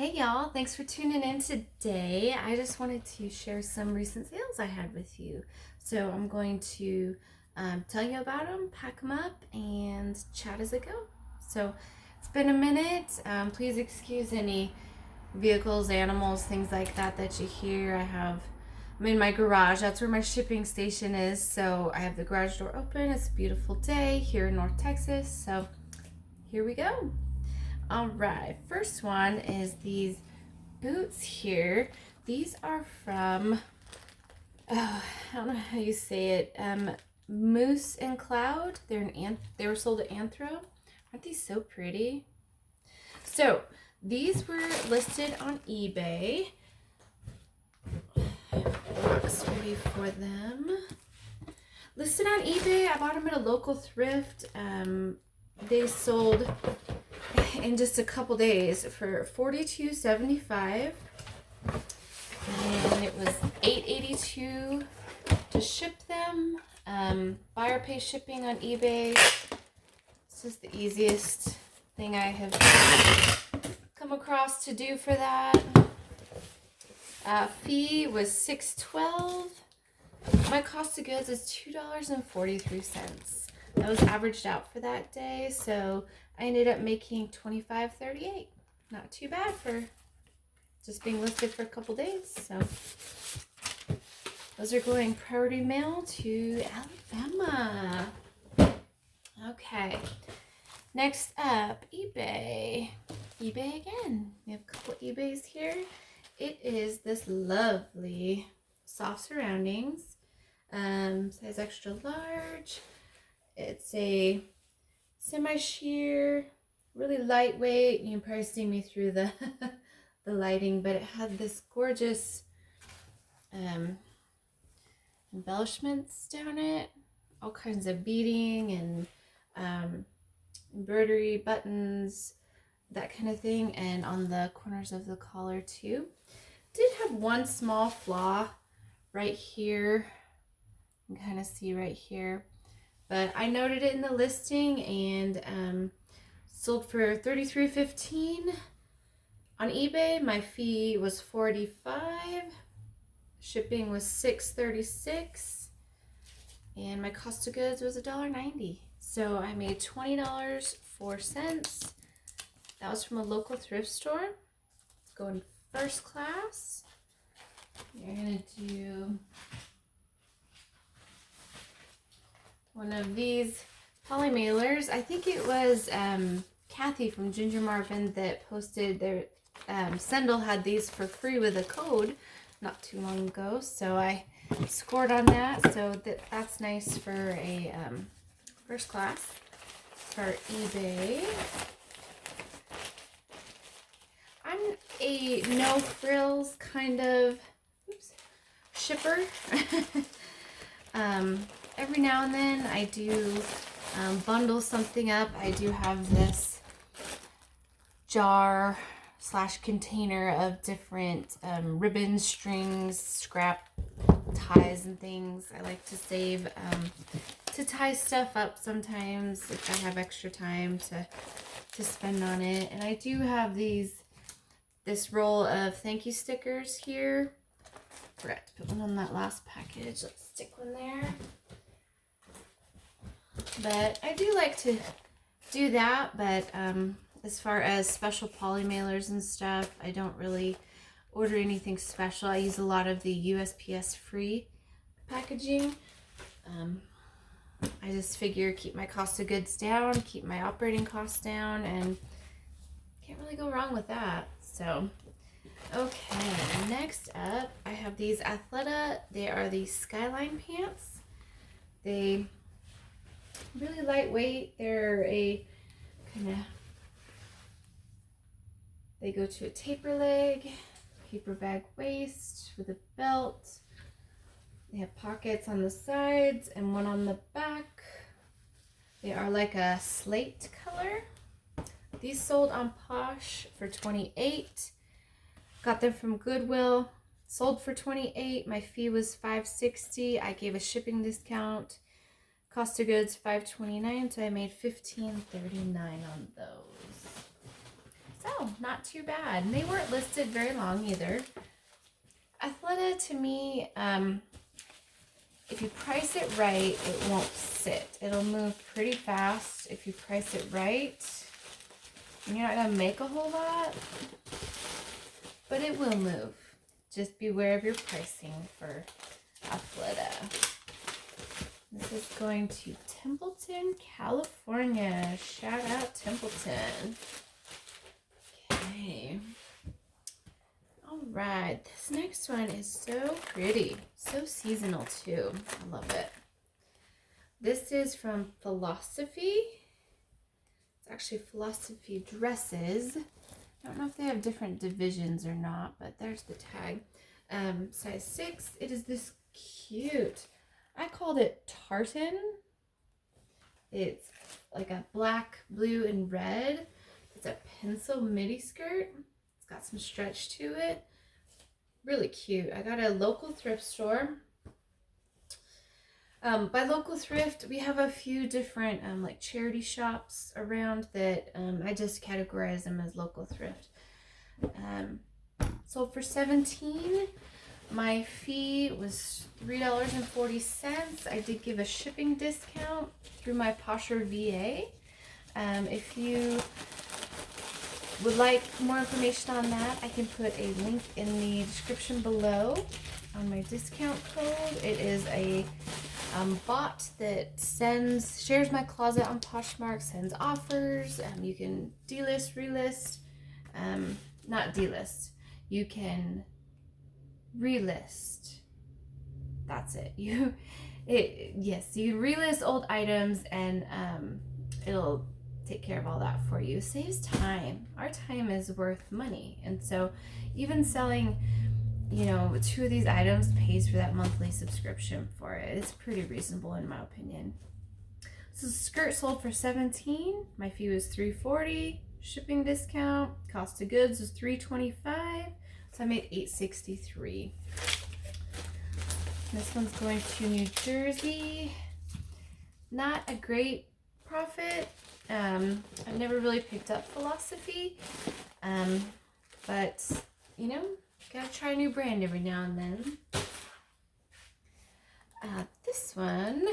Hey y'all, thanks for tuning in today. I just wanted to share some recent sales I had with you. So I'm going to tell you about them, pack them up, and chat as I go. So it's been a minute. Please excuse any vehicles, animals, things like that you hear. I'm in my garage. That's where my shipping station is. So I have the garage door open. It's a beautiful day here in North Texas. So here we go. All right, first one is these boots here. These are from, I don't know how you say it, Moose and Cloud. They were sold at Anthro. Aren't these so pretty? So these were listed on eBay. Box ready for them. Listed on eBay. I bought them at a local thrift. They sold in just a couple days for $42.75, and it was $8.82 to ship them. Buyer pay shipping on eBay. It's just the easiest thing I have come across to do for that. Fee was $6.12. My cost of goods is $2.43. That was averaged out for that day, so I ended up making $25.38. Not too bad for just being listed for a couple days. So those are going priority mail to Alabama. Okay, next up, eBay. eBay again. We have a couple eBays here. It is this lovely soft surroundings, size extra large. It's a semi-sheer, really lightweight. You can probably see me through the the lighting, but it had this gorgeous embellishments down it, all kinds of beading and embroidery, buttons, that kind of thing, and on the corners of the collar too. Did have one small flaw right here. You can kind of see right here. But I noted it in the listing and sold for $33.15 on eBay. My fee was $45. Shipping was $6.36, and my cost of goods was $1.90. So I made $20.04. That was from a local thrift store. Going first class. You're gonna do one of these poly mailers. I think it was Kathy from Ginger Marvin that posted their Sendle had these for free with a code not too long ago, so I scored on that. So that's nice for a first class for eBay. I'm a no frills kind of shipper. Every now and then I do bundle something up. I do have this jar / container of different ribbons, strings, scrap ties and things. I like to save to tie stuff up sometimes if I have extra time to spend on it. And I do have this roll of thank you stickers here. Forgot to put one on that last package. Let's stick one there. But I do like to do that, but as far as special poly mailers and stuff, I don't really order anything special. I use a lot of the USPS free packaging. I just figure keep my cost of goods down, keep my operating costs down, and can't really go wrong with that. So, okay, next up, I have these Athleta. They are the Skyline pants. They really lightweight. They're a they go to a taper leg, paper bag waist with a belt. They have pockets on the sides and one on the back. They are like a slate color. These sold on Posh for $28. Got them from Goodwill. Sold for $28. My fee was $5.60. I gave a shipping discount. Cost of goods $5.29, so I made $15.39 on those. So not too bad. And they weren't listed very long either. Athleta, to me, if you price it right, it won't sit. It'll move pretty fast if you price it right. And you're not going to make a whole lot, but it will move. Just beware of your pricing for Athleta. This is going to Templeton, California. Shout out Templeton. Okay. All right. This next one is so pretty. So seasonal too. I love it. This is from Philosophy. It's actually Philosophy Dresses. I don't know if they have different divisions or not, but there's the tag. Size 6. It is this cute. I called it tartan. It's like a black, blue, and red. It's a pencil midi skirt. It's got some stretch to it. Really cute. I got a local thrift store. By local thrift, we have a few different like charity shops around that I just categorize them as local thrift. Sold for $17. My fee was $3.40. I did give a shipping discount through my Posher VA. If you would like more information on that, I can put a link in the description below on my discount code. It is a bot that shares my closet on Poshmark, sends offers. You can delist, relist, not delist. You can relist. That's it. Yes, you relist old items, and it'll take care of all that for you. It saves time. Our time is worth money, and so even selling, you know, 2 of these items pays for that monthly subscription for it. It's pretty reasonable in my opinion. So the skirt sold for $17. My fee was $3.40. Shipping discount. Cost of goods was $3.25. So I made $8.63. This one's going to New Jersey. Not a great profit. I've never really picked up Philosophy. But, you know, gotta try a new brand every now and then. This one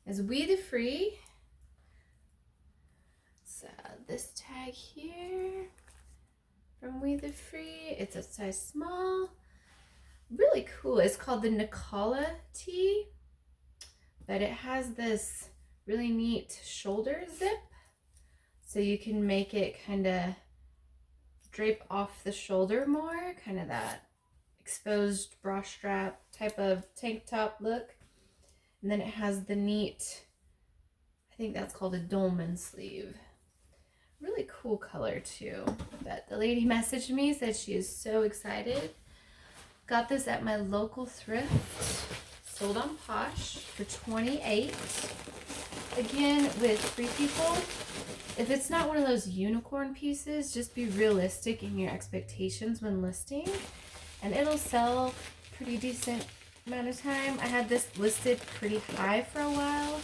is We the Free. It's this tag here from We the Free. It's a size small. Really cool. It's called the Nicola tee, but it has this really neat shoulder zip, so you can make it kind of drape off the shoulder more, kind of that exposed bra strap type of tank top look. And then it has the neat, I think that's called a dolman sleeve. Really cool color too. But the lady messaged me, said she is so excited. Got this at my local thrift. Sold on Posh for $28. Again, with free people, if it's not one of those unicorn pieces, just be realistic in your expectations when listing, and it'll sell pretty decent amount of time. I had this listed pretty high for a while.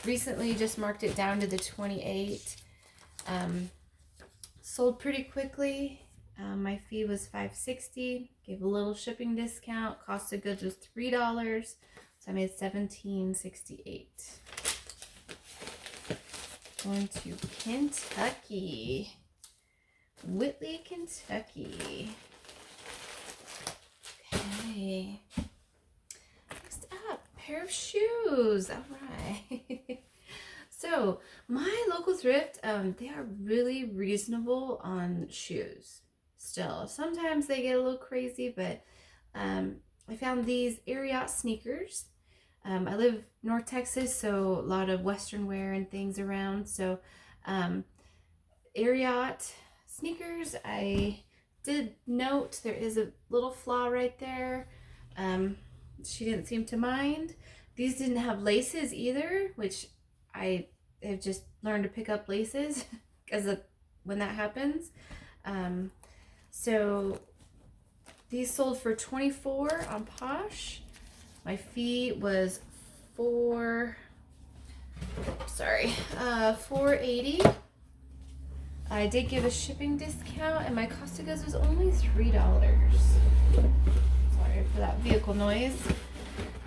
Recently just marked it down to the 28. Sold pretty quickly. My fee was $5.60. Gave a little shipping discount. Cost of goods was $3. So I made $17.68. Going to Kentucky. Whitley, Kentucky. Okay. Next up, pair of shoes. All right. So my local thrift, they are really reasonable on shoes. Still, sometimes they get a little crazy, but I found these Ariat sneakers. I live North Texas, so a lot of Western wear and things around. So Ariat sneakers, I did note there is a little flaw right there. She didn't seem to mind. These didn't have laces either, which I have just learned to pick up laces because when that happens. So these sold for $24 on Posh. My fee was $4.80. I did give a shipping discount, and my cost of goods was only $3. Sorry for that vehicle noise.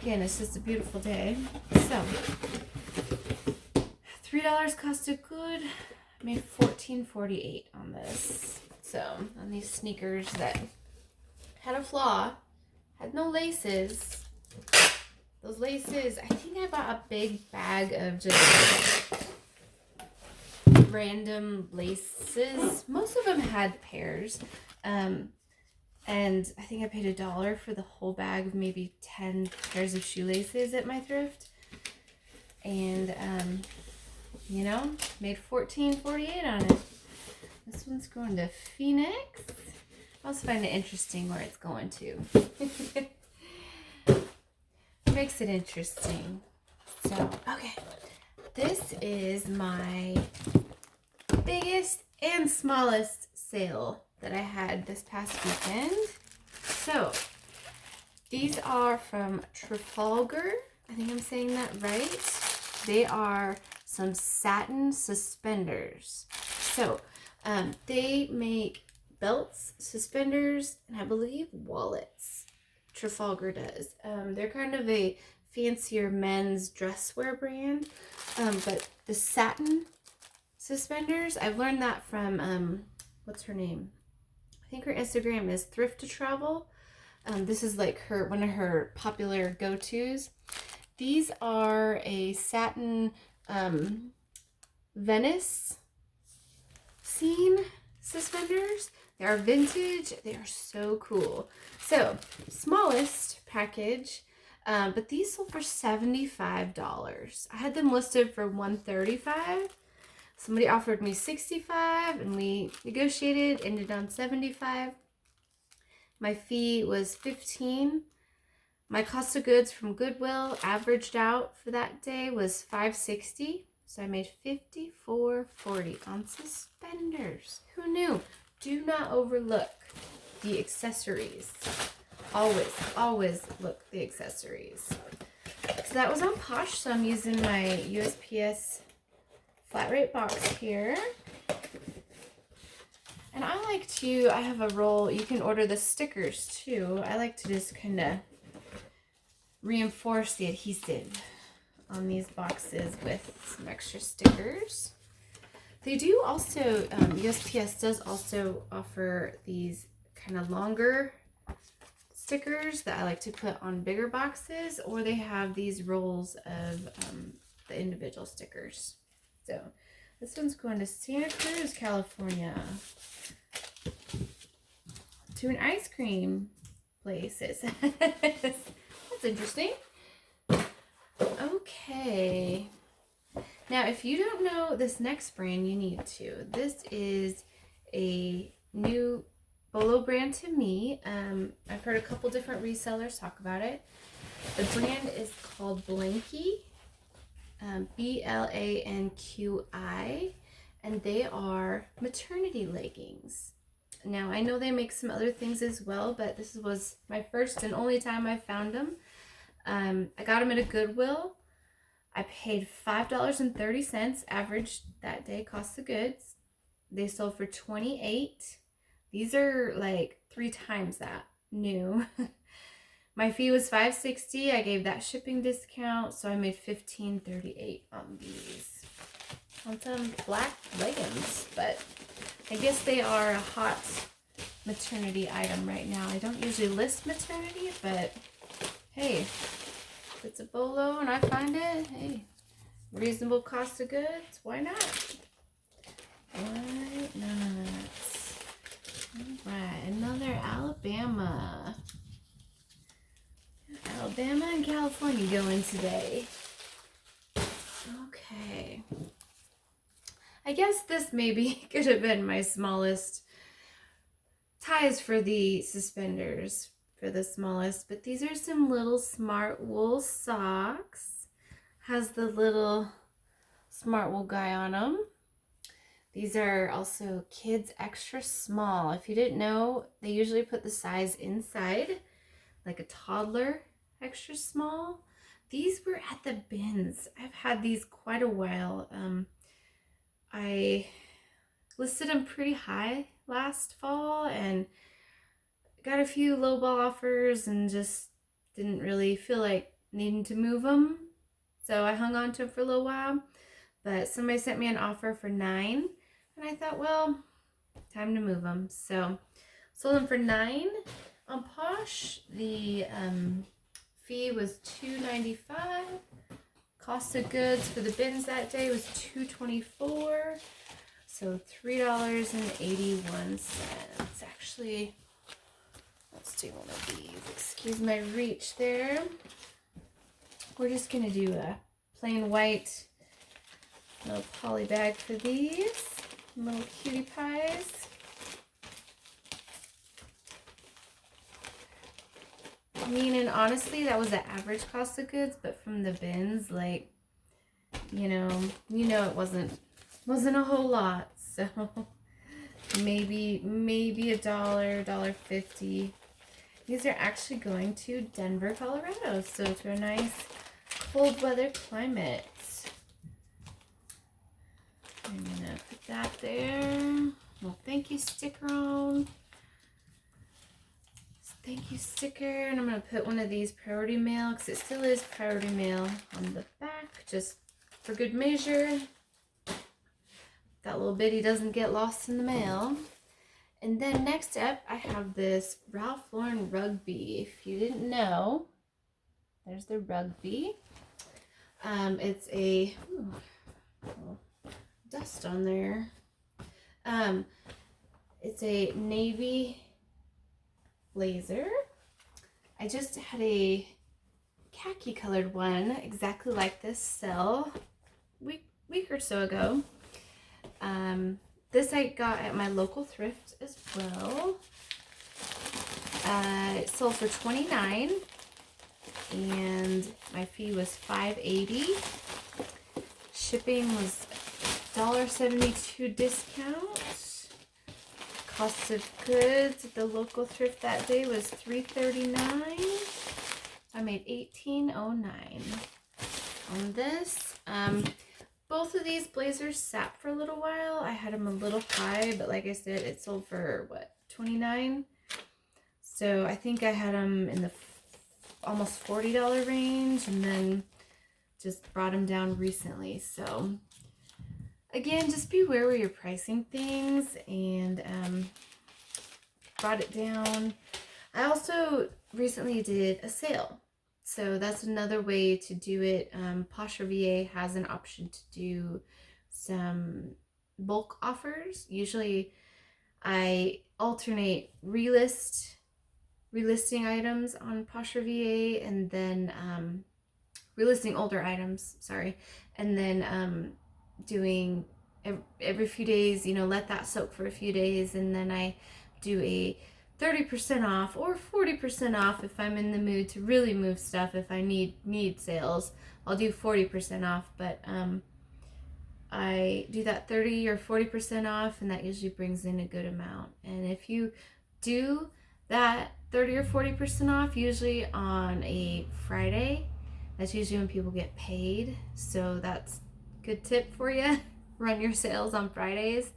Again, it's just a beautiful day. So, $3 cost of good. I made $14.48 on this. So, on these sneakers that had a flaw, had no laces. Those laces, I think I bought a big bag of just random laces. Most of them had pairs. And I think I paid $1 for the whole bag of maybe 10 pairs of shoelaces at my thrift. And, you know, made $14.48 on it. This one's going to Phoenix. I also find it interesting where it's going to. Makes it interesting. So, okay. This is my biggest and smallest sale that I had this past weekend. So, these are from Trafalgar. I think I'm saying that right. They are some satin suspenders. So, they make belts, suspenders, and I believe wallets. Trafalgar does. They're kind of a fancier men's dress wear brand. But the satin suspenders, I've learned that from, what's her name? I think her Instagram is Thrift to Travel. This is like one of her popular go-tos. These are a satin Venice scene suspenders. They are vintage. They are so cool. So, smallest package, but these sold for $75. I had them listed for $135. Somebody offered me $65, and we negotiated, ended on $75. My fee was $15. My cost of goods from Goodwill averaged out for that day was $5.60. So I made $54.40 on suspenders. Who knew? Do not overlook the accessories. Always, always look the accessories. So that was on Posh, so I'm using my USPS flat rate box here. And I have a roll, you can order the stickers too. I like to just kind of reinforce the adhesive on these boxes with some extra stickers. They do also, USPS does also offer these kind of longer stickers that I like to put on bigger boxes, or they have these rolls of the individual stickers. So this one's going to Santa Cruz, California, to an ice cream place. That's interesting. Okay. Now, if you don't know this next brand, you need to. This is a new Bolo brand to me. I've heard a couple different resellers talk about it. The brand is called Blanky, Blanqi, and they are maternity leggings. Now, I know they make some other things as well, but this was my first and only time I found them. I got them at a Goodwill. I paid $5.30 average that day, cost of goods. They sold for $28. These are like 3 times that new. My fee was $5.60. I gave that shipping discount, so I made $15.38 on these. On some black leggings, but I guess they are a hot maternity item right now. I don't usually list maternity, but hey, if it's a bolo and I find it, hey, reasonable cost of goods, why not? Why not? Alright, another Alabama. Alabama and California going today. Okay. I guess this maybe could have been my smallest ties for the suspenders for the smallest, but these are some little smart wool socks. Has the little smart wool guy on them. These are also kids extra small. If you didn't know, they usually put the size inside, like a toddler extra small. These were at the bins. I've had these quite a while. I listed them pretty high last fall and got a few lowball offers and just didn't really feel like needing to move them. So I hung on to them for a little while, but somebody sent me an offer for $9 and I thought, well, time to move them. So sold them for $9 on Posh. The fee was $2.95. Cost of goods for the bins that day was $2.24. So $3.81. Actually, let's do one of these. Excuse my reach there. We're just gonna do a plain white little poly bag for these little cutie pies. I mean, and honestly, that was the average cost of goods, but from the bins, like, you know, it wasn't a whole lot. So maybe $1, $1.50. These are actually going to Denver, Colorado, so to a nice cold weather climate. I'm gonna put that there. Well, thank you sticker on. Thank you sticker, and I'm going to put one of these priority mail because it still is priority mail on the back, just for good measure. That little bitty doesn't get lost in the mail. And then next up, I have this Ralph Lauren Rugby. If you didn't know, there's the Rugby. It's a dust on there. It's a navy blazer. I just had a khaki colored one exactly like this sell week or so ago. This I got at my local thrift as well. It sold for $29 and my fee was $5.80. Shipping was $1.72 discount. Cost of goods at the local thrift that day was $3.39. I made $18.09 on this. Both of these blazers sat for a little while. I had them a little high, but like I said, it sold for what, $29. So I think I had them in the almost $40 range, and then just brought them down recently. So again, just beware where you're pricing things, and brought it down. I also recently did a sale, so that's another way to do it. Posher VA has an option to do some bulk offers. Usually I alternate relisting items on Posher VA, and then relisting older items, sorry, and then doing every few days, you know, let that soak for a few days, and then I do a 30% off or 40% off if I'm in the mood to really move stuff. If I need sales, I'll do 40% off, but I do that 30 or 40% off, and that usually brings in a good amount. And if you do that 30 or 40% off, usually on a Friday, that's usually when people get paid, so that's good tip for you. Run your sales on Fridays.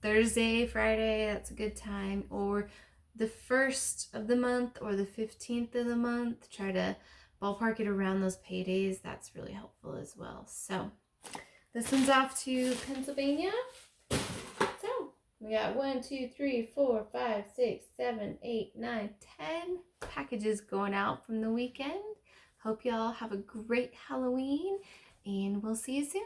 Thursday, Friday, that's a good time. Or the 1st of the month or the 15th of the month. Try to ballpark it around those paydays. That's really helpful as well. So this one's off to Pennsylvania. So we got 1, 2, 3, 4, 5, 6, 7, 8, 9, 10 packages going out from the weekend. Hope y'all have a great Halloween, and we'll see you soon.